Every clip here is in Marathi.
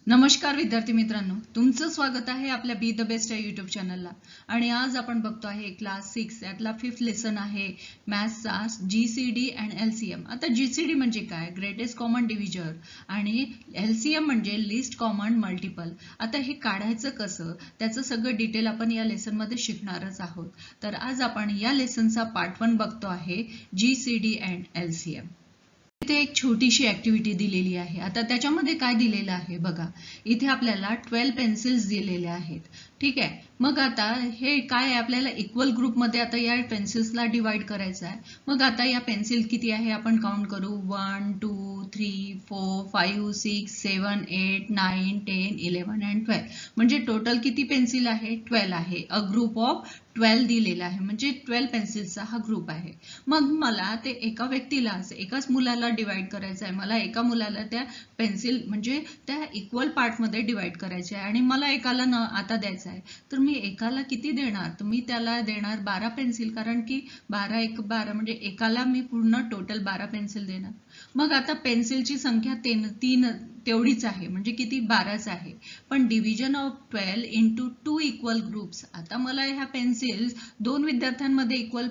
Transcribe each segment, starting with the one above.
नमस्कार विद्यार्थी मित्रांनो, तुमचं स्वागत आहे आपल्या बी द बेस्ट या यूट्यूब चॅनलला. आणि आज आपण बघतो आहे क्लास 6 यातला 5th लेसन आहे मॅथ्सचा जीसीडी अँड एलसीएम. आता जीसीडी म्हणजे काय? ग्रेटेस्ट कॉमन डिव्हिजन, आणि एलसीएम म्हणजे लिस्ट कॉमन मल्टिपल. आता हे काढायचं कसं त्याचं सगळं डिटेल आपण या लेसन मध्ये शिकणारच आहोत. तर आज आपण या लेसनचा पार्ट 1 बघतो आहे जीसीडी अँड एलसीएम. इथे एक छोटीशी ऍक्टिव्हिटी दिलेली आहे. आता त्याच्यामध्ये काय दिलेलं आहे बघा. इथे आपल्याला 12 पेन्सिल्स दिलेल्या आहेत. ठीक आहे. मग आता हे काय आहे, आपल्याला इक्वल ग्रुपमध्ये आता या पेन्सिल्सला डिवाइड करायचं आहे. मग आता या पेन्सिल किती आहे आपण काउंट करू. 1 2 3 4 5 6 7 8 9 10 11 अँड 12. म्हणजे टोटल किती पेन्सिल आहे? 12 आहे. अ ग्रुप ऑफ 12 दिलेला आहे, म्हणजे 12 पेन्सिल्सचा हा ग्रुप आहे. मग मला ते एका व्यक्तीला एकाच मुलाला डिवाइड करायचं आहे. मला एका मुलाला त्या पेन्सिल म्हणजे त्या इक्वल पार्टमध्ये डिवाइड करायचे आहे आणि मला एकाला आता द्यायचं आहे. तर मी एकाला किती देणार? तर मी त्याला देणार 12 पेन्सिल, कारण की 12 1 12 म्हणजे एकाला मी पूर्ण टोटल 12 पेन्सिल देणार. मग आता पेन्सिलची संख्या 3 तेवढीच आहे, म्हणजे किती? 12च आहे. पण division of 12 into 2 equal groups. आता मला ह्या पेन्सिल्स 2 विद्यार्थ्यांमध्ये इक्वल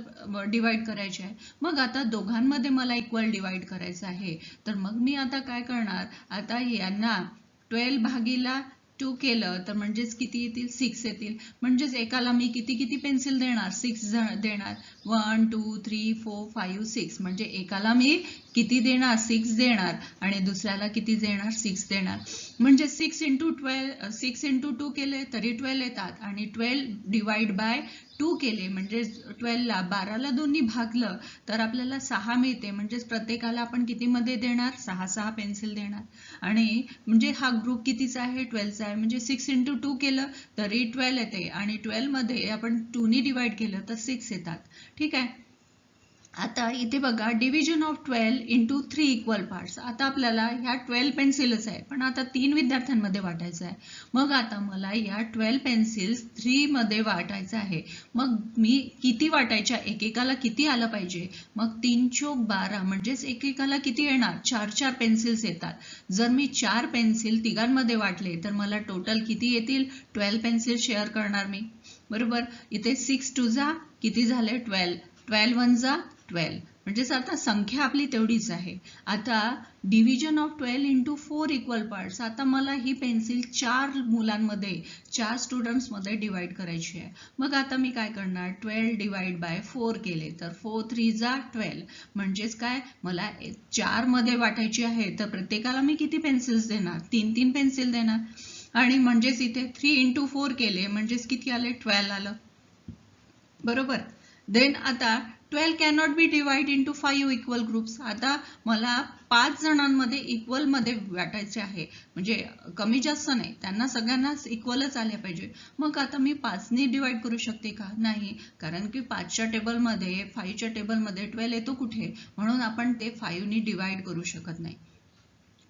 डिवाइड करायचे आहे. मग आता दोघांमध्ये मला इक्वल डिवाइड करायचं आहे. तर मग मी आता काय करणार? आता यांना 12 भागीला 2 केलं तर म्हणजेच किती येतील? 6 येतील. म्हणजेच एकाला मी किती पेन्सिल देणार? 6 देणार. 1 2 3 4 5 6. म्हणजे एकाला मी किती देणार? 6 देणार आणि दुसऱ्याला किती देणार? 6 देणार. म्हणजे 6 इंटू 2 केले तरी 12 येतात, आणि 12 डिवाइड बाय 2 केले म्हणजे 12ला 12ला 2नी भागलं तर आपल्याला 6 मिळते. म्हणजेच प्रत्येकाला आपण किती मध्ये देणार? 6 पेन्सिल देणार. आणि म्हणजे हा ग्रुप कितीचा आहे? 12चा आहे. म्हणजे 6 इंटू 2 केलं तरी 12 येते, आणि 12 मध्ये आपण 2नी डिवाइड केलं तर 6 येतात. ठीक आहे. आता इथे बघा, division of 12 into 3 equal parts. आता आपल्याला ह्या 12 पेन्सिल्स आहे, पण आता 3 विद्यार्थ्यांमध्ये वाटायचं आहे. मग आता मला या 12 पेन्सिल्स 3 मध्ये वाटायचं आहे. मग मी किती वाटायच्या? एकेकाला किती आलं पाहिजे? मग 3 चोक 12 म्हणजेच एकेकाला किती येणार? 4 पेन्सिल्स येतात. जर मी 4 पेन्सिल तिघांमध्ये वाटले तर मला टोटल किती येतील? 12 पेन्सिल शेअर करणार मी. बरोबर. इथे 6 2 जा किती झाले? 12. 12 1 जा 12. म्हणजेच आता संख्या आपली तेवढीच आहे. आता division of 12 into 4 equal parts. आता मला ही पेन्सिल 4 मुलांमध्ये 4 स्टुडंट्समध्ये डिवाइड करायची आहे. मग आता मी काय करणार? 12 डिवाइड बाय 4 केले तर 4 3 जा 12. म्हणजेच काय? मला 4 मध्ये वाटायची आहे, तर प्रत्येकाला मी किती पेन्सिल्स देणार? 3 पेन्सिल देणार. आणि म्हणजेच इथे 3 इंटू 4 केले म्हणजेच किती आले? 12 आलं. बरोबर. देन आता 12 cannot be divide into 5 equal groups. आता मला 5 जणांमध्ये इक्वल मध्ये वाटायचे आहे, म्हणजे कमी जास्त नाही, त्यांना सगळ्यांनाच इक्वलच आले पाहिजे. मग आता मी 5नी डिवाइड करू शकते का? नाही, कारण की 5च्या टेबलमध्ये 5च्या टेबलमध्ये 12 येतो कुठे? म्हणून आपण ते 5नी डिवाइड करू शकत नाही.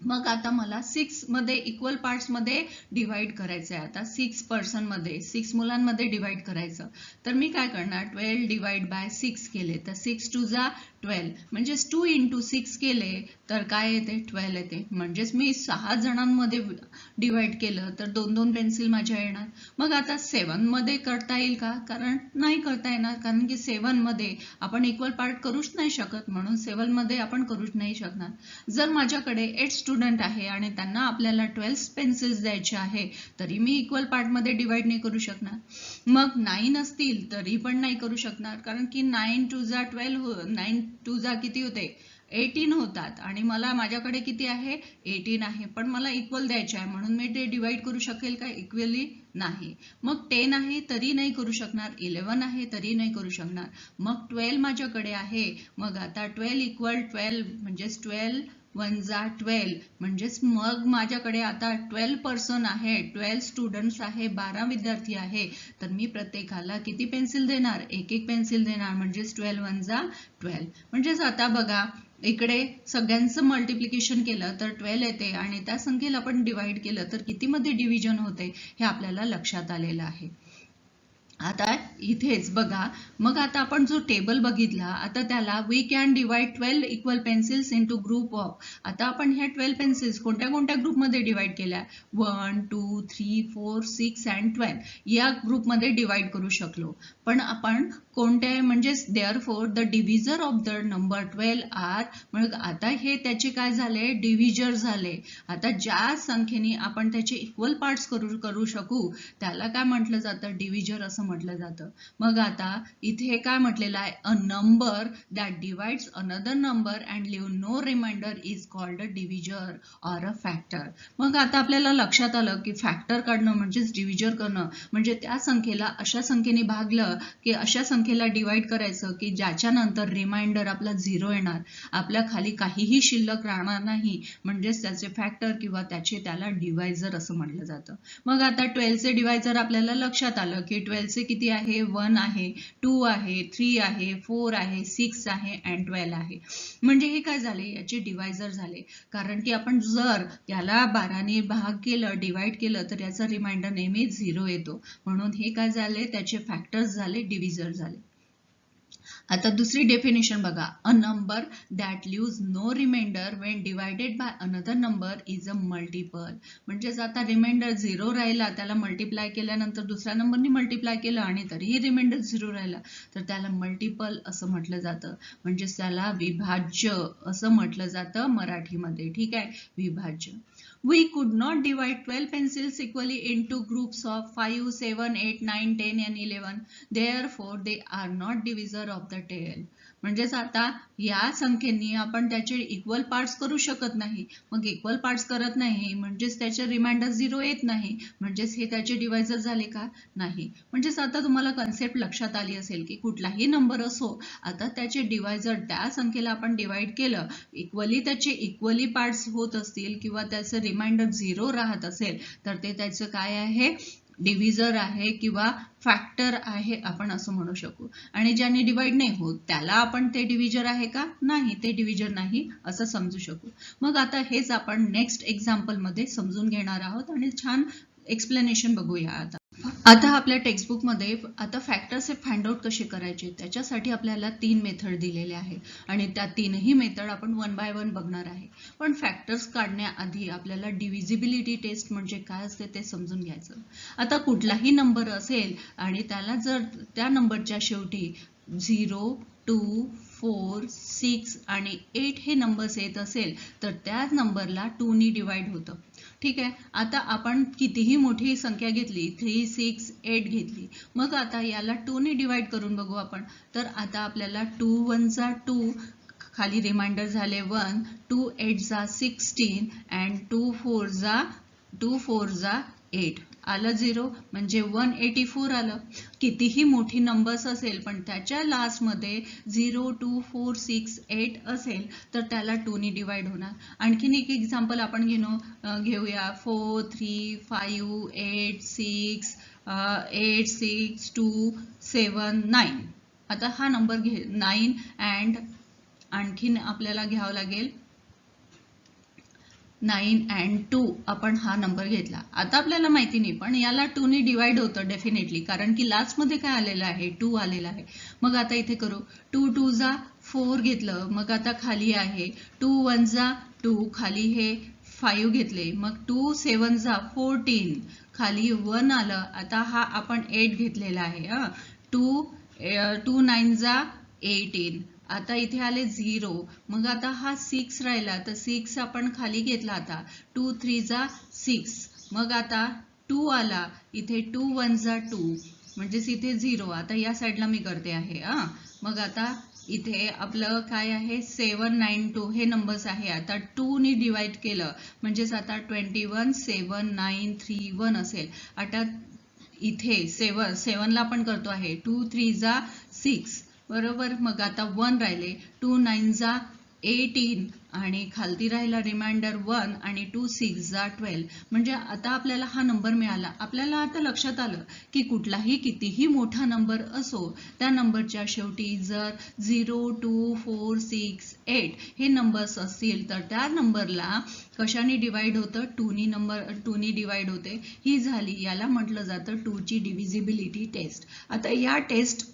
मग आता मला 6 मध्ये इक्वल पार्ट्स मध्ये डिवाइड करायचं आहे. आता 6 पर्सन मध्ये 6 मुलांमध्ये डिवाइड करायचं. तर मी काय करणार? 12 डिवाइड बाय 6 केले तर 6 2 जा 12. म्हणजेच 2 इंटू 6 केले तर काय येते? 12 येते. म्हणजेच मी 6 जणांमध्ये डिवाइड केलं तर 2 पेन्सिल माझ्या येणार. मग आता 7 मध्ये करता येईल का? कारण नाही करता येणार, कारण की 7 मध्ये आपण इक्वल पार्ट करूच नाही शकत, म्हणून 7 मध्ये आपण करूच नाही शकणार. जर माझ्याकडे 8 स्टुडंट आहे आणि त्यांना आपल्याला 12 पेन्सिल्स द्यायचे आहे, तरी मी इक्वल पार्ट मध्ये डिवाइड नाही करू शकणार. मग 9 असतील तरी पण नाही करू शकणार, कारण की 9 2 जा 12 9 2 जा किती होते? 18 होतात. आणि मला माझ्याकडे किती आहे? 18 आहे, पण मला इक्वल द्यायचे आहे, म्हणून मी ते डिवाइड करू शकेल का इक्वली? नाही. मग 10 आहे तरी नाही करू शकणार, 11 आहे तरी नाही करू शकणार. मग 12 माझ्याकडे आहे. मग आता 12 इक्वल 12 म्हणजेच 12 1 जा 12. म्हणजेच मग माझ्याकडे आता 12 पर्सन आहे, 12 स्टुडंट्स आहे, 12 विद्यार्थी आहे. तर मी प्रत्येकाला किती पेन्सिल देणार? 1 पेन्सिल देणार. म्हणजेच 12 1 जा 12. म्हणजेच आता बघा, इकडे सगळ्यांचं मल्टिप्लिकेशन केलं तर 12 येते, आणि त्या संख्येला आपण डिवाइड केलं तर किती मध्ये डिव्हिजन होते हे आपल्याला लक्षात आलेलं आहे. आता इथेच बघा, मग आता आपण जो टेबल बघितला, आता त्याला we can divide 12 equal pencils into group of. आता आपण ह्या 12 पेन्सिल्स कोणत्या कोणत्या ग्रुपमध्ये डिवाइड केल्या? 1, 2, 3, 4, 6 अँड 12 या ग्रुपमध्ये डिवाइड करू शकलो. पण आपण कोणत्या, म्हणजे therefore the divisor of the number 12 are, मग आता हे त्याचे काय झाले? डिव्हिजर झाले. आता ज्या संख्येने आपण त्याचे इक्वल पार्ट्स करू शकू त्याला काय म्हटलं जातं? डिव्हिजर असं म्हटलं जातं. मग आता इथे काय म्हटलेलं आहे? A number that divides another number and leave no remainder is called a divisor or a factor. मग आता आपल्याला लक्षात आलं की फॅक्टर काढणं म्हणजेच डिव्हिजर करणं, म्हणजे त्या संख्येला अशा संख्येने भागलं की अशा संख्येला डिवाइड करायचं की ज्याच्यानंतर रिमाइंडर आपला 0 येणार, आपल्या खाली काहीही शिल्लक राहणार नाही, म्हणजेच त्याचे फॅक्टर किंवा त्याला डिवायझर असं म्हटलं जातं. मग आता 12 चे डिवायझर आपल्याला लक्षात आलं की 12 चे किती आहे? 1 आहे, 2 आहे, 3 आहे, 4 आहे, 6 आहे अँड 12 आहे. म्हणजे हे काय झाले? याचे डिवायझर झाले. कारण की आपण जर याला 12 ने भाग केलं, डिवाइड केलं, तर याचा रिमाइंडर नेहमी 0 येतो. म्हणून हे काय झाले? त्याचे फॅक्टर्स झाले, डिव्हिजर झाले. आता दुसरी डेफिनेशन बघा. A number that leaves no reminder when divided by another number is a multiple. म्हणजेच आता रिमाइंडर 0 राहिला, त्याला मल्टिप्लाय केल्यानंतर दुसऱ्या नंबरनी मल्टिप्लाय केलं आणि तरीही रिमाइंडर 0 राहिला, तर त्याला मल्टिपल असं म्हटलं जातं. म्हणजेच त्याला विभाज्य असं म्हटलं जातं मराठीमध्ये. ठीक आहे, विभाज्य. We could not divide 12 pencils equally into groups of 5, 7, 8, 9, 10 and 11. Therefore, they are not divisor of the table. म्हणजेच आता या संख्येनी आपण त्याचे इक्वल पार्ट्स करू शकत नाही. मग इक्वल पार्ट्स करत नाही म्हणजेच त्याचे रिमाइंडर 0 येत नाही, म्हणजेच हे त्याचे डिवायझर झाले का? नाही. म्हणजेच आता तुम्हाला कन्सेप्ट लक्षात आली असेल की कुठलाही नंबर असो, आता त्याचे डिवायझर, त्या संख्येला आपण डिवाइड केलं, इक्वली त्याचे इक्वली पार्ट्स होत असतील किंवा त्याचं रिमाइंडर 0 राहत असेल, तर ते त्याचं काय आहे? डिव्हिजर आहे किंवा फॅक्टर आहे आपण असं म्हणू शकू. आणि ज्याने डिवाइड नाही होत त्याला आपण ते डिव्हिजर आहे का? नाही, ते डिव्हिजर नाही असं समजू शकू. मग आता हेच आपण नेक्स्ट एक्झाम्पल मध्ये समजून घेणार आहोत आणि छान एक्सप्लेनेशन बघूया. आता आपल्या टेक्स्टबुक मध्ये आता फॅक्टर्स फाइंड आउट कसे करायचे त्याच्यासाठी आपल्याला 3 मेथड दिलेले आहेत आणि त्या तीनही मेथड आपण 1 बाय 1 बघणार आहे. पण फॅक्टर्स काढण्याआधी आपल्याला डिव्हिजिबिलिटी टेस्ट म्हणजे काय असते ते समजून घ्यायचं. आता कुठलाही नंबर असेल आणि त्याला जर त्या नंबरच्या शेवटी 0, 2, 4, 6 आणि 8 हे नंबर्स येत असेल तर त्या नंबरला 2 ने डिवाइड होतं. ठीक आहे. आता आपण कितीही मोठी संख्या घेतली, 3, 6, 8 घेतली, मग आता याला 2 ने डिवाइड करून बघू आपण. तर आता आपल्याला 2 1 जा 2, खाली रिमाइंडर झाले 1, 2 8 जा 16 अँड 2 4 जा 8 आलं 0, म्हणजे 184 आलं. कितीही मोठी नंबर्स असेल पण त्याच्या लास्ट मध्ये 0, 2, 4, 6, 8 असेल तर त्याला 2 ने डिवाइड होणार. आणखीन एक एक्झाम्पल आपण घेऊया. 4, 3, 5, 8, 6, 8, 6, 2, 7, 9. आता हा नंबर 9 अँड आणखीन आपल्याला घ्यावं लागेल 9 अँड 2 आपण हा नंबर घेतला. आता आपल्याला माहिती नाही पण याला 2 ने डिवाइड होतं डेफिनेटली, कारण की लास्ट मध्ये काय आलेलं आहे? 2 आलेला आहे. मग आता इथे करू. 2 2 जा 4 घेतलं, मग आता खाली आहे 2 1 जा 2, खाली हे 5 घेतले, मग 2 7 जा 14, खाली 1 आलं. आता हा आपण 8 घेतलेला आहे. 2 9 जा 18, आता इथे आले 0, मग आता हा 6 राहिला तर 6 आपण खाली घेतला. आता 2 3 जा 6, मग आता 2 आला, इथे 2 1 जा 2, म्हणजेच इथे 0. आता या साईडला मी करते आहे. मग आता इथे आपलं काय आहे? 7 9 2 हे नंबर्स आहे. आता 2 ने डिवाइड केलं म्हणजेच आता 21 7 9 3 1 असेल. आता इथे 7 ला आपण करतो आहे 2 3 जा 6, बरोबर. मग आता 1 राहिले, 2 9 जा 18 आणि खालती राहिला रिमाइंडर 1 आणि 2 6 जा 12. म्हणजे आता आपल्याला हा नंबर मिळाला. आपल्याला आता लक्षात आलं की कुठलाही कितीही मोठा नंबर असो त्या नंबरच्या शेवटी जर 0 2 4 6 8 हे नंबर्स असतील तर त्या नंबरला कशाने डिवाइड होतं? 2 नी डिवाइड होते. ही झाली, याला म्हटलं जातं 2 ची डिव्हिजिबिलिटी टेस्ट. आता या टेस्ट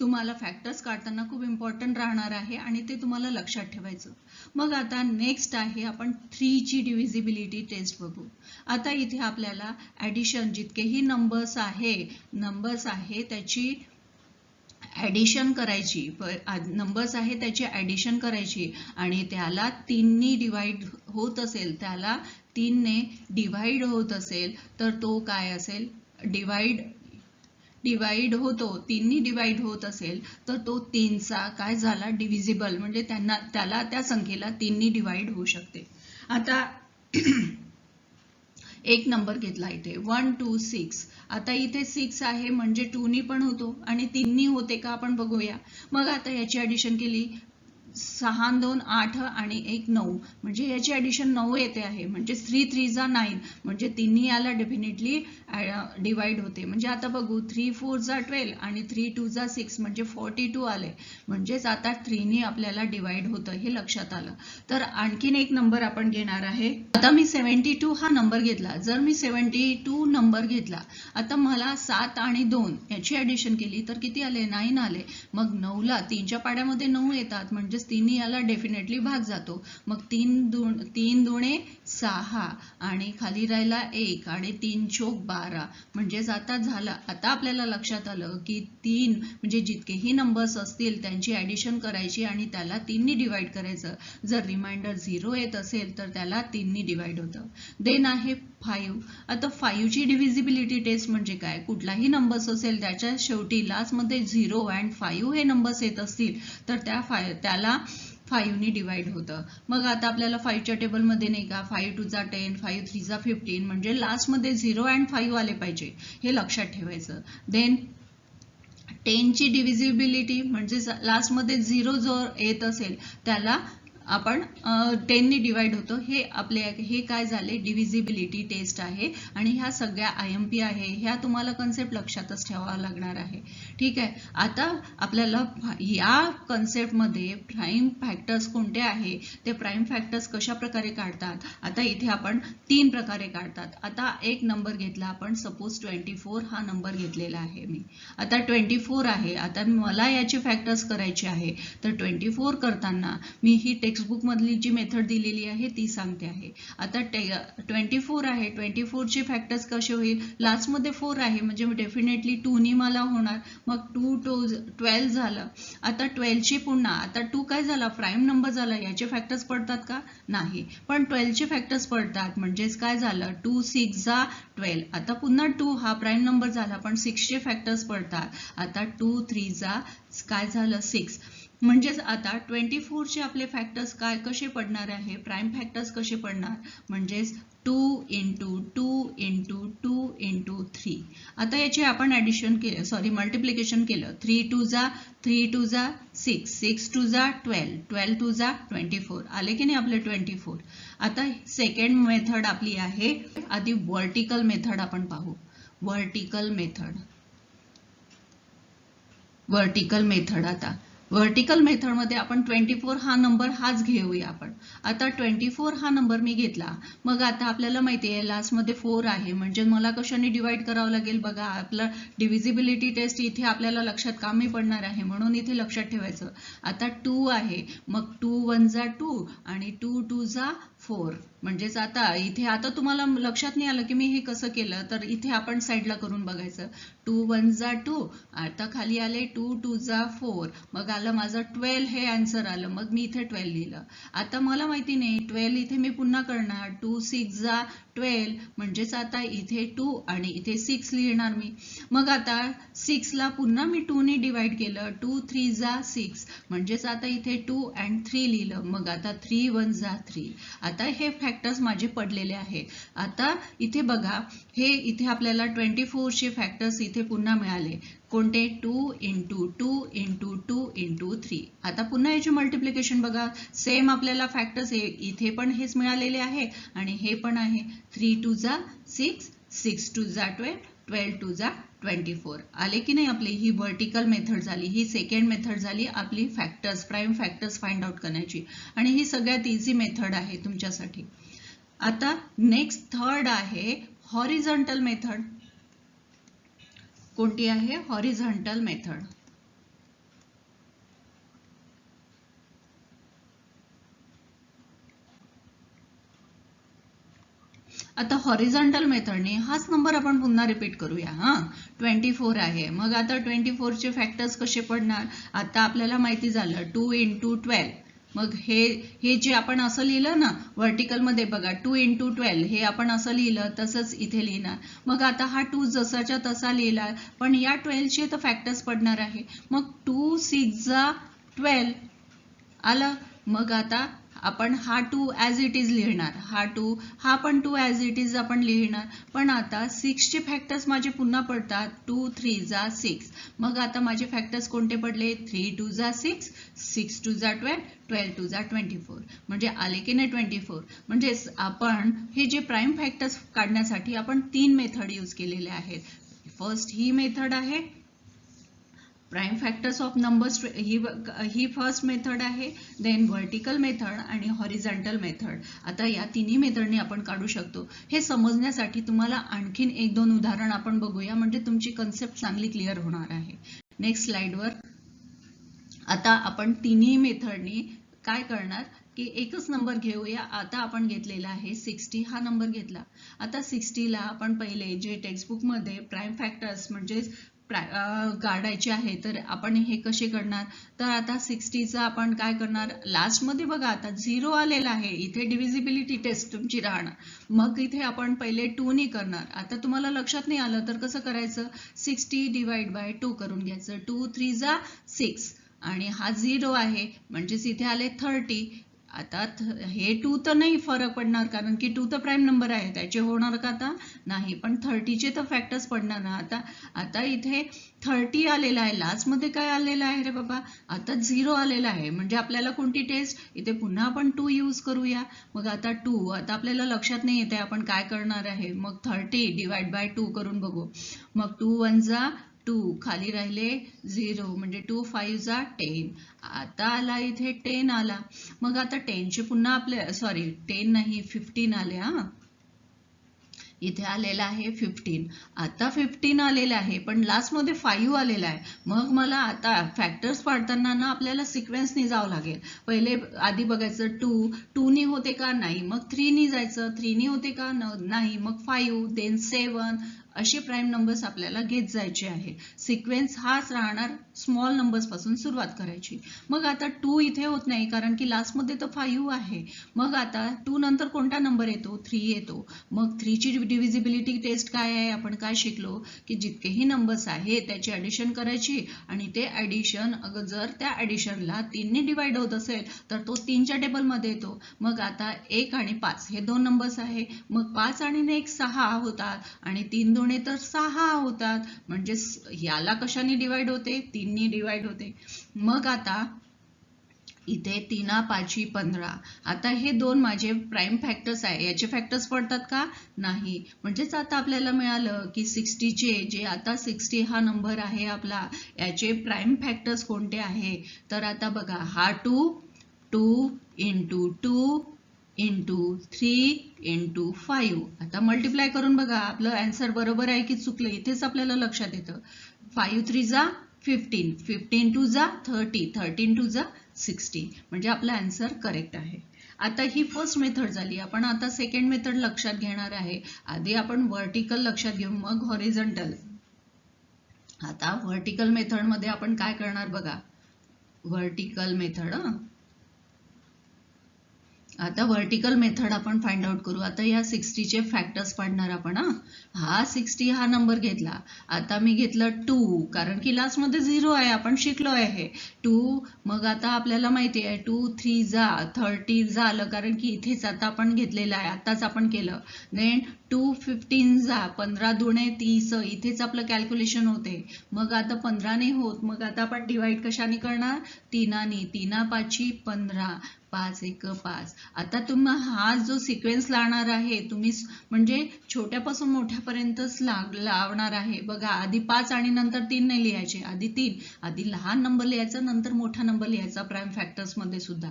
तुम्हाला फॅक्टर्स काढताना खूप इम्पॉर्टंट राहणार आहे आणि ते तुम्हाला लक्षात ठेवायचं. मग आता नेक्स्ट आहे आपण 3 ची डिव्हिजिबिलिटी टेस्ट बघू. आता इथे आपल्याला ॲडिशन जितकेही नंबर्स आहे त्याची ॲडिशन करायची. नंबर्स आहे त्याची ॲडिशन करायची आणि त्याला 3 नी डिवाइड होत असेल, त्याला 3 ने डिवाइड होत असेल तर तो काय असेल? डिवाइड होतो, 3 नी डिवाइड होत असेल तर तो 3चा काय झाला? डिव्हिजिबल, म्हणजे त्याला त्या संख्येला 3 नी डिवाइड होऊ शकते. आता एक नंबर घेतला इथे 1 2 6. आता इथे 6 आहे म्हणजे 2 नी पण होतो आणि 3 नी होते का आपण बघूया. मग आता याची ॲडिशन केली 6 2 8 आणि 1 9, म्हणजे याची ॲडिशन 9 येते आहे. म्हणजे 3 3 जा 9, म्हणजे 3 याला डेफिनेटली डिवाइड होते. म्हणजे आता बघू 3 4 जा 12 आणि 3 2 जा 6 म्हणजे 42 आले. म्हणजेच आता 3 नी आपल्याला डिवाइड होतं, हे लक्षात आलं. तर आणखीन एक नंबर आपण घेणार आहे. आता मी 72 हा नंबर घेतला. जर मी 72 नंबर घेतला, आता मला 7 आणि 2 याची ॲडिशन केली तर किती आले? 9 आले. मग 9ला 3च्या पाड्यामध्ये 9 येतात, म्हणजे 3 याला डेफिनेटली भाग जातो. मग 3 दुणे 6 आणि खाली राहिला 1 आणि 3 चोक 12. म्हणजेच आता झालं. आता आपल्याला लक्षात आलं की 3 म्हणजे जितकेही नंबर्स असतील त्यांची ॲडिशन करायची आणि त्याला 3 नी डिवाइड करायचं. जर रिमाइंडर 0 येत असेल तर त्याला 3 नी डिवाइड होतं. देन आहे 5. आता 5 ची डिव्हिजिबिलिटी टेस्ट म्हणजे काय? कुठलाही नंबर्स असेल त्याच्या शेवटी लास्टमध्ये 0 अँड 5 हे नंबर्स येत असतील तर त्याला 5 नी डिवाइड होतं. मग आता आपल्याला 5च्या टेबलमध्ये नाही का 5 2 जा 10, 5 3 जा 15, म्हणजे लास्टमध्ये 0 अँड 5 आले पाहिजे, हे लक्षात ठेवायचं. देन 10 ची डिव्हिजिबिलिटी म्हणजे लास्टमध्ये 0 जर येत असेल त्याला आपण 10 नी डिवाइड होतो. हे काय झाले? डिव्हिजिबिलिटी टेस्ट आहे आणि ह्या सगळ्या IMP आहे. ह्या तुम्हाला कन्सेप्ट लक्षातच ठेवावा लागणार आहे. ठीक आहे. आता आपल्याला या कन्सेप्टमध्ये प्राईम फॅक्टर्स कोणते आहे, ते प्राईम फॅक्टर्स कशा प्रकारे काढतात, आता इथे आपण 3 प्रकारे काढतात. आता एक नंबर घेतला आपण, सपोज 24 हा नंबर घेतलेला आहे मी. आता 24 आहे. आता मला याची फॅक्टर्स करायची आहे. तर 24 करताना मी ही टेक्स्टबुक मधली जी मेथड दिलेली आहे ती सांगते आहे. आता 24 आहे. 24 चे फॅक्टर्स कसे होईल? लास्ट मध्ये 4 आहे म्हणजे डेफिनेटली 2 नी मला होणार. मग 2 12 झालं. आता 12 ची पुन्हा, आता 2 काय झाला? प्राईम नंबर झाला. याचे फॅक्टर्स पडतात का? नाही. पण 12 चे फॅक्टर्स पडतात. म्हणजेच काय झालं? 2 6 जा 12. आता पुन्हा 2 हा प्राईम नंबर झाला पण 6 चे फॅक्टर्स पडतात. आता 2 3 जा काय झालं? 6. म्हणजेच आता 24 चे आपले फॅक्टर्स कसे पडणार आहे? प्राईम फॅक्टर्स कसे पडणार? म्हणजेच 2 इंटू 2 इंटू 2 इंटू 3. आता याचे आपण ॲडिशन केलं, मल्टिप्लिकेशन केलं. 3 2 जा 6, 6 2 जा 12, 12 2 जा 24. आले की नाही आपले 24. आता सेकंड मेथड आपली आहे. आधी व्हर्टिकल मेथड आपण पाहू. व्हर्टिकल मेथड आता व्हर्टिकल मेथडमध्ये आपण 24 हा नंबर हाच घेऊया आपण. आता 24 हा नंबर मी घेतला. मग आता आपल्याला माहिती आहे लास्टमध्ये 4 आहे म्हणजे मला कशाने डिवाइड करावं लागेल? बघा, आपलं डिव्हिजिबिलिटी टेस्ट इथे आपल्याला लक्षात कामी पडणार आहे म्हणून इथे लक्षात ठेवायचं. आता 2 आहे. मग 2 1 जा 2 आणि 2 2 जा 4. म्हणजेच आता तुम्हाला लक्षात नाही आलं की मी हे कसं केलं, तर इथे आपण साईडला करून बघायचं. 2 1 जा 2. आता खाली आले 2 2 जा 4. मग आलं माझं 12 हे आन्सर आलं. मग मी इथे 12 लिहिलं. आता मला माहिती नाही 12 इथे मी पुन्हा करणार. 2 6 जा 12. म्हणजेच आता इथे 2 आणि इथे 6 लिहिणार मी. मग आता 6 ला पुन्हा मी 2 ने डिवाइड केलं. 2 3 जा 6. म्हणजेच आता इथे 2 and 3 लिहिलं. मग आता 3 1 जा 3. आता हे फॅक्टर्स माझे पडलेले आहेत. आता इथे बघा, हे इथे आपल्याला 24 चे फॅक्टर्स इथे पुन्हा मिळाले. कोणते 2 इंटू 2 इंटू 2 इंटू 3. आता पुन्हा याचे मल्टिप्लिकेशन बघा, सेम आपल्याला फॅक्टर्स इथे पण हेच मिळालेले आहे आणि हे पण आहे. 3 2 जा 6, 6 2 जा 12, 12 2 जा 24. आले की नाही आपली ही वर्टिकल मेथड झाली. ही सेकंड मेथड झाली आपली factors, prime factors find out करण्याची आणि ही सगळ्यात इझी मेथड आहे तुमच्यासाठी. आता नेक्स्ट थर्ड आहे हॉरिझॉन्टल मेथड. कोणती आहे? Horizontal method. आता हॉरिझॉन्टल मेथडने हाच नंबर आपण पुन्हा रिपीट करूया. 24 आहे. मग आता 24 चे फॅक्टर्स कसे पडणार? आता आपल्याला माहिती झालं 2 इंटू 12. मग हे जे आपण असं लिहिलं ना वर्टिकल मध्ये बघा 2 इंटू 12 हे आपण असं लिहिलं तसंच इथे लिहिणार. मग आता हा 2 जसाच्या तसा लिहिला पण या 12 चे तर फॅक्टर्स पडणार आहे. मग 2 6 जा 12 आलं. मग आता आपण हा 2 ॲज इट इज लिहिणार. हा पण 2 ॲज इट इज आपण लिहिणार. पण आता 6 चे फॅक्टर्स माझे पुन्हा पडतात. 2 3 जा 6. मग आता माझे फॅक्टर्स कोणते पडले? 3 2 जा 6, 6 2 जा 12, 12 2 जा 24. म्हणजे आले की नाही 24. म्हणजे आपण हे जे प्राईम फॅक्टर्स काढण्यासाठी आपण 3 मेथड यूज केलेले आहेत. फर्स्ट ही मेथड आहे prime factors of numbers, he first method आहे. देन व्हर्टिकल मेथड आणि हॉरिझॉन्टल मेथड. आता या तिन्ही मेथडने आपण काढू शकतो. हे समजण्यासाठी तुम्हाला आणखीन 1-2 उदाहरण आपण बघूया म्हणजे तुमची कन्सेप्ट चांगली क्लिअर होणार आहे. नेक्स्ट स्लाइडवर आता आपण तिन्ही मेथडनी काय करणार की एकच नंबर घेऊया. आता आपण घेतलेला आहे 60 हा नंबर घेतला. आता 60 ला आपण पहिले जे टेक्स्टबुक मध्ये प्राईम फॅक्टर्स म्हणजे काढायचे आहे तर आपण हे कसे करणार? तर आता 60चा आपण काय करणार? लास्ट मध्ये बघा आता 0 आलेला आहे. इथे डिव्हिजिबिलिटी टेस्ट तुमची राहणार. मग इथे आपण पहिले 2 ने करणार. आता तुम्हाला लक्षात नाही आलं तर कसं करायचं? 60 डिवाइड बाय 2 करून घ्यायचं. 2 3 जा 6 आणि हा 0 आहे म्हणजेच इथे आले 30. आता हे 2 तर नाही फरक पडणार कारण की 2 तर प्राईम नंबर आहे त्याचे होणार का आता? नाही. पण 30 चे तर फॅक्टर्स पडणार ना. आता इथे 30 आलेला आहे. लास्ट मध्ये काय आलेलं आहे रे बाबा? आता 0 आलेला आहे. म्हणजे आपल्याला कोणती टेस्ट? इथे पुन्हा आपण 2 यूज करूया. मग आता 2 आता आपल्याला लक्षात नाही येते आपण काय करणार आहे. मग 30 डिवाइड बाय 2 करून बघू. मग 2 1 जा 2 खाली राहिले 0 म्हणजे 2 5 जा 10. आता आला इथे 10 आला. मग आता 10 चे पुन्हा आपले 10 नाही 15 आले. इथे आलेला आहे 15. आता 15 आलेला आहे पण लास्ट मध्ये 5 आलेला आहे. मग मला आता फॅक्टर्स पाडताना ना आपल्याला सिक्वेन्सनी जावं लागेल. पहिले आधी बघायचं 2 ने होते का? नाही. मग 3 ने जायचं. 3 ने होते का? नाही. मग 5 देन 7 असे प्राईम नंबर्स आपल्याला घेत जायचे आहे. सिक्वेन्स हाच राहणार. स्मॉल नंबर्स पासून सुरुवात करायची. मग आता 2 इथे होत नाही कारण की लास्ट मध्ये तर 5 आहे. मग आता 2 नंतर कोणता नंबर येतो? 3 येतो. मग 3 ची डिव्हिजिबिलिटी टेस्ट काय आहे? आपण काय शिकलो की जितकेही नंबर्स आहेत त्याची ऍडिशन करायची आणि ते ऍडिशन जर त्या ऍडिशनला 3 ने डिवाइड होत असेल तर तो 3 च्या टेबल मध्ये येतो. मग आता 1 आणि 5 हे 2 नंबर्स आहे. मग 5 आणि 1 6 होतात आणि 3 2 तर 6 होतात. म्हणजे याला कशाने डिवाइड होते? 3 ने डिवाइड होते. मग आता इथे 3 5 15. आता हे 2 माझे प्राईम फॅक्टर्स आहे. याचे फॅक्टर्स पडतात का? नाही. म्हणजेच आता आपल्याला मिळालं की 60 चे जे आता 60 हा नंबर आहे आपला याचे प्राईम फॅक्टर्स कोणते आहे? तर आता बघा हा 2 इंटू 2 इंटू 3 इंटू 5. आता मल्टिप्लाय करून बघा आपलं आन्सर बरोबर आहे की चुकलं इथेच आपल्याला लक्षात येतं. 5 3 जा 15, 15 2 जा 30, 13 2 जा 60. म्हणजे आपला आन्सर करेक्ट आहे. आता ही फर्स्ट मेथड झाली. आपण आता सेकंड मेथड लक्षात घेणार आहे. आधी आपण व्हर्टिकल लक्षात घेऊ मग हॉरिझॉन्टल. आता व्हर्टिकल मेथड मध्ये आपण काय करणार बघा. व्हर्टिकल मेथड आता व्हर्टिकल मेथड आपण फाइंड आउट करू. आता या 60 चे फॅक्टर्स पाडणार आपण. हा 60 हा नंबर घेतला. आता मी घेतलं 2 कारण की लास्ट मध्ये 0 आहे, आपण शिकलो आहे 2. मग आता आपल्याला माहिती आहे 2 3 जा 30 झालं कारण की इथेच आता आपण घेतलेलं आहे, आताच आपण केलं. देन 2 15 जा 15 दुणे 30, इथेच आपलं कॅल्क्युलेशन होते. मग आता 15 नाही होत, मग आता आपण डिवाइड कशाने करणार? 3 3 5 15 5 1 5. आता तुम्ही हा जो सिक्वेन्स लावणार आहे तुम्ही म्हणजे छोट्यापासून मोठ्यापर्यंतच लावणार आहे. बघा आधी 5 आणि नंतर 3 नाही लिहायचे, आधी 3, आधी लहान नंबर लिहायचा नंतर मोठा नंबर लिहायचा प्राईम फॅक्टर्स मध्ये सुद्धा.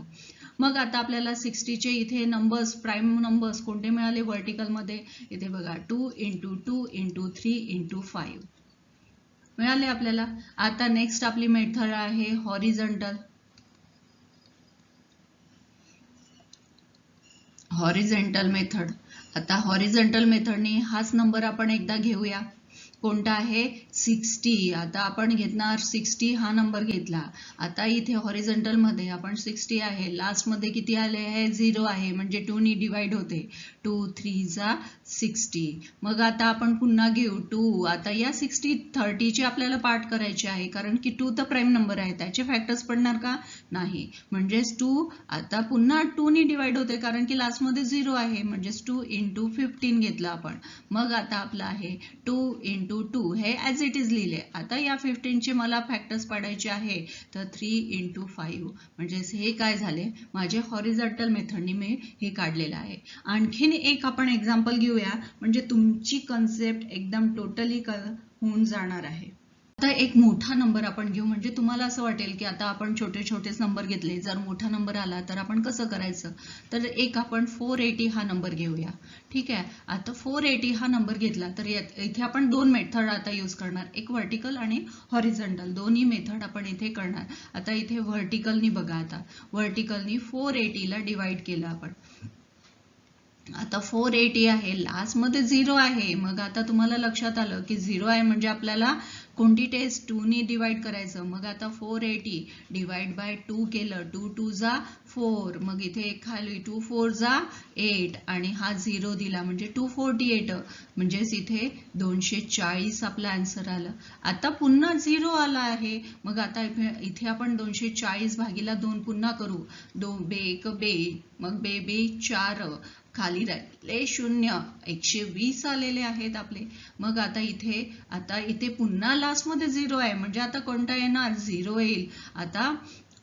मग आता आपल्याला 60 चे इथे नंबर्स प्राईम नंबर्स कोणते मिळाले व्हर्टिकल मध्ये? इथे बघा 2 × 2 × 3 × 5 मिळाले आपल्याला. आता नेक्स्ट आपली मेथड आहे हॉरिझॉन्टल. Horizontal method. आता हॉरिझॉन्टल मेथडने हाच नंबर आपण एकदा घेऊया. कोणता आहे? 60. आता आपण घेणार 60 हा नंबर घेतला. आता इथे हॉरिझॉन्टल मध्ये आपण 60 आहे, लास्ट मध्ये किती आले आहे? 0 आहे, म्हणजे 2 नी डिवाइड होते. 2 3 जा 60. मग आता आपण पुन्हा घेऊ 2. आता या 60 30 चे आपल्याला पार्ट करायचे आहे कारण की 2 तर प्राईम नंबर आहे, त्याचे फॅक्टर्स पडणार का? नाही. म्हणजेच 2 आता पुन्हा 2 नी डिवाइड होते कारण की लास्ट मध्ये 0 आहे, म्हणजेच 2 × 15 घेतलं आपण. मग आता आपलं आहे 2 × 2 हे ॲज इट इज लिहिले. आता या 15 चे मला फॅक्टर्स पाडायचे आहे, तर 3 × 5 म्हणजेच हे काय झाले? माझे हॉरिझॉन्टल मेथडने मी हे काढलेलं आहे. आणखीन एक आपण एक्झाम्पल घेऊया म्हणजे तुमची कन्सेप्ट एकदम टोटली होऊन जाणार आहे. आता एक मोठा नंबर आपण घेऊ म्हणजे तुम्हाला असं वाटेल की आता आपण छोटे छोटेच नंबर घेतले, जर मोठा नंबर आला तर आपण कसं करायचं? तर एक आपण 480 हा नंबर घेऊया. ठीक आहे. आता 480 हा नंबर घेतला तर इथे आपण दोन मेथड आता यूज करणार, एक व्हर्टिकल आणि हॉरिझॉन्टल, दोन्ही मेथड आपण इथे करणार. आता इथे व्हर्टिकलनी बघा, आता व्हर्टिकलनी 480 ला डिवाइड केलं आपण. आता 480 आहे, लास्ट मध्ये 0 आहे. मग आता तुम्हाला लक्षात आलं की 0 आहे म्हणजे आपल्याला कोणती टेस्ट 2 नी डिवाइड करायचं. मग आता 480 डिवाइड बाय 2 केलं, 2 2 जा 4, मग इथे खाली 2 4 जा 8 आणि हा 0 दिला म्हणजे 248, म्हणजेच इथे 240 आपला आन्सर आलं. आता पुन्हा 0 आला आहे, मग आता इथे आपण 240 भागीला 2 पुन्हा करू. 2 बे 1 बे, मग बे बे 4, खाली राहिले 0, 120 आलेले आहेत आपले. मग आता इथे पुन्हा लास्ट मध्ये 0 आहे म्हणजे आता कोणता येणार? 0 येईल. आता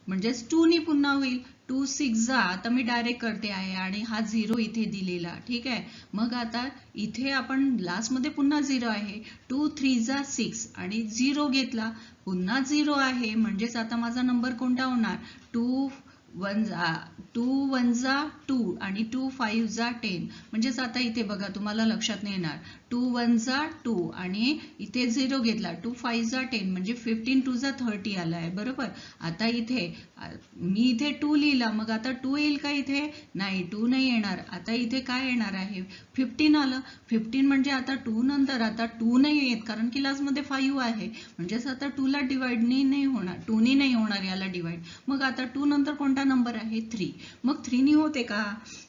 म्हणजेच 2 नी पुन्हा होईल. 2 6 जा, आता मी डायरेक्ट करते आहे आणि हा 0 इथे दिलेला. ठीक आहे. मग आता इथे आपण लास्ट मध्ये पुन्हा 0 आहे. 2 3 जा 6 आणि 0 घेतला, पुन्हा 0 आहे, म्हणजेच आता माझा नंबर कोणता होणार? 2 1 जा 2 आणि 2 5 जा 10, म्हणजेच आता इथे बघा तुम्हाला लक्षात नाही येणार. 2 1 जा 2 आणि इथे 0 घेतला, 2 5 जा 10 म्हणजे 15 2 जा 30 आला आहे. बरोबर. आता इथे मी इथे 2 लिहिला, मग आता 2 येईल का इथे? नाही, 2 नाही येणार. आता इथे काय येणार आहे? 15 आलं. 15 म्हणजे आता 2 नंतर आता 2 नाही येत कारण की लास्ट मध्ये 5 आहे, म्हणजेच आता 2 ला डिवाइड नाही होणार, 2 नी नाही होणार याला डिवाइड. मग आता 2 नंतर कोणता नंबर आहे? 3. मग 3 नी होते का?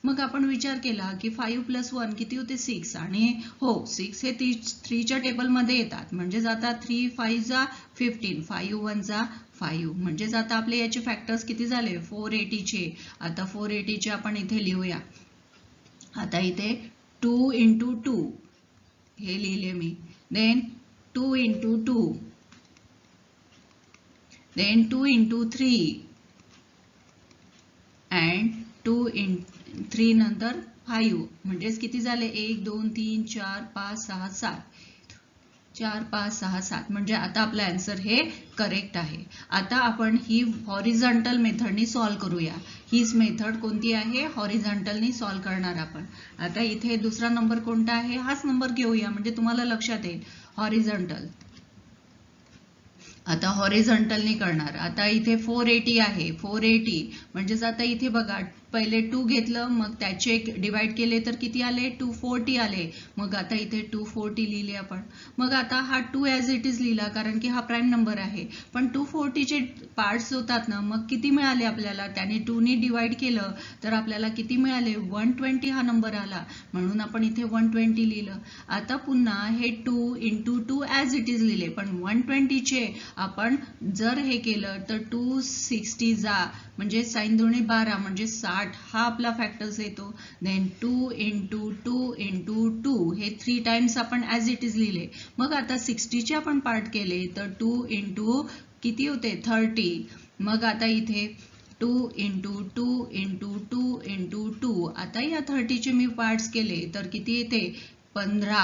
मग आपण विचार केला की 5 + 1 किती होते? 6, आणि हो 6 हे 3 च्या टेबल मध्ये येतात, म्हणजेच आता 3 5 जा 15, 5 1 जा 5, म्हणजेच आता आपले याचे फॅक्टर्स किती झाले? 480 चे. आता 480 चे आपण इथे लिहूया. आता इथे 2 × 2 हे लिहिले मी, देन 2 × 2, देन 2 × 3 अँड 2 × 3 नंतर 5, म्हणजेच किती झाले? 1 2 3 4 5 6 7, 4 5 6 7, म्हणजे आता आपला आन्सर हे करेक्ट आहे. आता आपण ही हॉरिझॉन्टल मेथडनी सॉल्व्ह करूया. हीच मेथड कोणती आहे? हॉरिझॉन्टलनी सॉल्व्ह करणार आपण. आता इथे दुसरा नंबर कोणता आहे? हाच नंबर घेऊया म्हणजे तुम्हाला लक्षात येईल. हॉरिझॉन्टल. आता हॉरिझॉन्टलनी करणार. आता इथे 480 आहे, 480 म्हणजेच आता इथे बघा पहिले 2 घेतलं, मग त्याचे डिवाइड केले तर किती आले, 240 आले. मग आता इथे 240 लिहिले आपण. मग आता हा 2 ॲज इट इज लिहिला, कारण की हा प्राईम नंबर आहे. पण 240चे पार्ट्स होतात ना, मग किती मिळाले आपल्याला, त्याने 2 ने डिवाइड केलं तर आपल्याला किती मिळाले, 120 हा नंबर आला. म्हणून आपण इथे 120 लिहिलं. आता पुन्हा हे 2 इंटू 2 ॲज इट इज लिहिले, पण 120चे आपण जर हे केलं तर 260 म्हणजे साइन 2 12 म्हणजे 60 हा आपला फॅक्टर्स येतो. देन 2 इंटू 2 इंटू 2 हे 3 टाइम्स आपण ॲज इट इज लिहिले. मग आता 60चे आपण पार्ट केले तर 2 इंटू किती होते, 30. मग आता इथे 2 इंटू 2 इंटू 2 इंटू 2. आता या 30चे मी पार्ट्स केले तर किती येते, 15,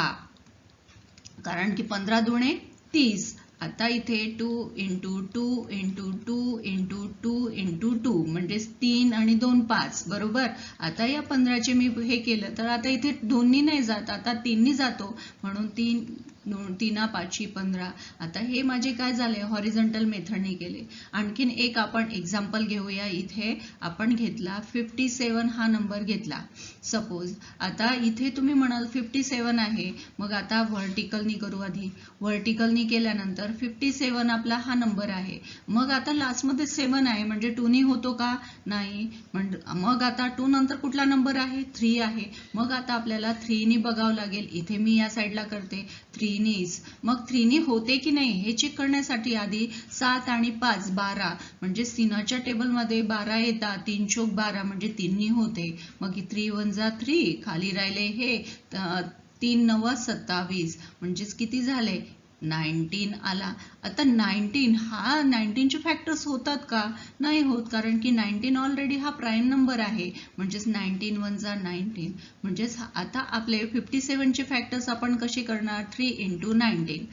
कारण की 15 दुणे 30. आता इथे 2 इंटू 2 इंटू 2 इंटू 2 इंटू 2 म्हणजे 3 आणि 2 5, बरोबर. आता या 15चे मी हे केलं तर आता इथे 2नी नाही जात, आता 3नी जातो. म्हणून 3 5 15. आता हे माझे काय झाले, हॉरिझॉन्टल मेथडने केले. आणखीन एक आपण एक्झाम्पल घेऊया. इथे आपण घेतला 57 हा नंबर घेतला सपोज. आता इथे तुम्ही म्हणाल 57 आहे, मग आता व्हर्टिकलनी करू. आधी व्हर्टिकलनी केल्यानंतर 57 आपला हा नंबर आहे. मग आता लास्टमध्ये 7 आहे, म्हणजे 2नी होतो का, नाही. मग आता 2 नंतर कुठला नंबर आहे, 3 आहे. मग आता आपल्याला 3नी बघावं लागेल. इथे मी या साईडला करते 3नीच. मग 3नी होते की नाही हे चेक करण्यासाठी आधी 7 आणि 5 12, म्हणजे सिनाच्या टेबलमध्ये 12 येतात. 3 चोक 12 म्हणजे 3नी होते. मग 3 1 जा 3, खाली राहिले हे 3 9 27, म्हणजेच किती झाले, 19 आला. आता 19 हा 19चे फॅक्टर्स होतात का, नाही होत, कारण की 19 ऑलरेडी हा प्राईम नंबर आहे. म्हणजेच 19 1 जा 19. म्हणजेच आता आपले 57चे फॅक्टर्स आपण कसे करणार, 3 इंटू 19.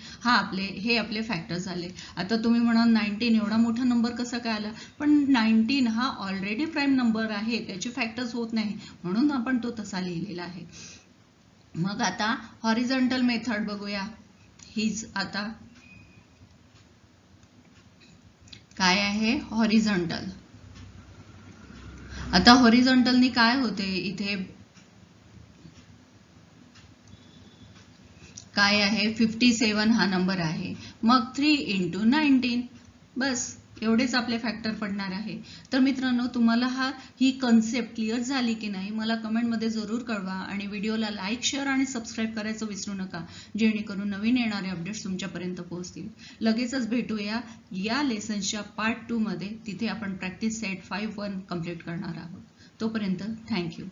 हे आपले फॅक्टर्स झाले. आता तुम्ही म्हणाल 19 एवढा मोठा नंबर कसा काय आला, पण 19 हा ऑलरेडी प्राईम नंबर आहे, त्याचे फॅक्टर्स होत नाही, म्हणून आपण तो तसा लिहिलेला आहे. मग आता हॉरिझॉन्टल मेथड बघूया. हीच आता काय आहे, हॉरिझॉन्टल. आता हॉरिझॉन्टलनी काय होते, इथे काय आहे, 57 हा नंबर आहे. मग 3 इंटू 19, बस एवढेच आपले फॅक्टर पडणार आहे. तर मित्रांनो, तुम्हाला ही कन्सेप्ट क्लिअर झाली की नाही मला कमेंटमध्ये जरूर कळवा. आणि व्हिडिओला लाईक, शेअर आणि सबस्क्राईब करायचं विसरू नका, जेणेकरून नवीन येणारे अपडेट्स तुमच्यापर्यंत पोहोचतील. लगेचच भेटूया या लेसन्सच्या पार्ट 2 मध्ये. तिथे आपण प्रॅक्टिस सेट 5-1 कंप्लीट करणार आहोत. तोपर्यंत थँक्यू.